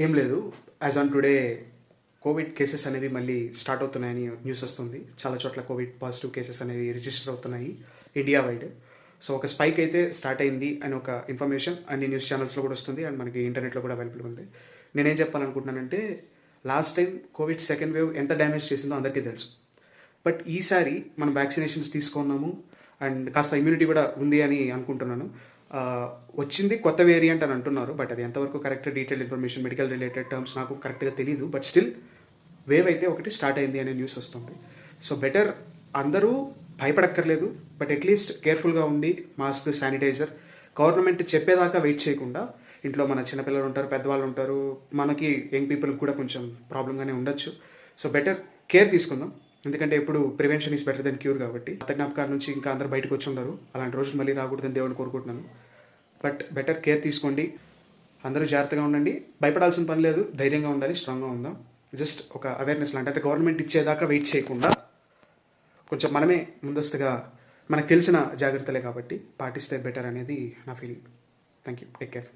ఏం లేదు. As on today Covid cases అనేవి మళ్ళీ స్టార్ట్ అవుతున్నాయని న్యూస్ వస్తుంది. చాలా చోట్ల కోవిడ్ పాజిటివ్ కేసెస్ అనేవి రిజిస్టర్ అవుతున్నాయి ఇండియా వైడ్. సో ఒక స్పైక్ అయితే స్టార్ట్ అయింది అని ఒక ఇన్ఫర్మేషన్ అన్ని న్యూస్ ఛానల్స్లో కూడా వస్తుంది అండ్ మనకి ఇంటర్నెట్లో కూడా అవైలబుల్ ఉంది. నేనేం చెప్పాలనుకుంటున్నానంటే, last time covid second wave ఎంత డ్యామేజ్ చేసిందో అందరికీ తెలుసు. బట్ ఈసారి మనం వ్యాక్సినేషన్స్ తీసుకున్నాము అండ్ కాస్త ఇమ్యూనిటీ కూడా ఉంది అని అనుకుంటున్నాను. వచ్చింది కొత్త వేరియంట్ అని అంటున్నారు, బట్ అది ఎంతవరకు correct detail information medical related terms నాకు కరెక్ట్గా తెలియదు. బట్ స్టిల్ వేవ్ అయితే ఒకటి స్టార్ట్ అయింది అనే న్యూస్ వస్తుంది. సో బెటర్ అందరూ భయపడక్కర్లేదు, బట్ అట్లీస్ట్ కేర్ఫుల్గా ఉండి మాస్క్, శానిటైజర్, గవర్నమెంట్ చెప్పేదాకా వెయిట్ చేయకుండా ఇంట్లో మన చిన్నపిల్లలు ఉంటారు, పెద్దవాళ్ళు ఉంటారు, మనకి యంగ్ పీపుల్కి కూడా కొంచెం ప్రాబ్లంగానే ఉండొచ్చు. సో బెటర్ కేర్ తీసుకుందాం, ఎందుకంటే ఇప్పుడు prevention is better than cure. కాబట్టి కొత్త జ్ఞాపకాల నుంచి ఇంకా అందరూ బయటకు వచ్చి ఉన్నారు, అలాంటి రోజులు మళ్ళీ రాకూడదని దేవుడిని కోరుకుంటున్నాను. బట్ బెటర్ కేర్ తీసుకోండి, అందరూ జాగ్రత్తగా ఉండండి. భయపడాల్సిన పని లేదు, ధైర్యంగా ఉండాలి, స్ట్రాంగ్గా ఉందాం. జస్ట్ ఒక అవేర్నెస్ లాంటి, అంటే గవర్నమెంట్ ఇచ్చేదాకా వెయిట్ చేయకుండా కొంచెం మనమే ముందస్తుగా మనకు తెలిసిన జాగ్రత్తలే కాబట్టి పాటిస్తే బెటర్ అనేది నా feeling. Thank you, take care.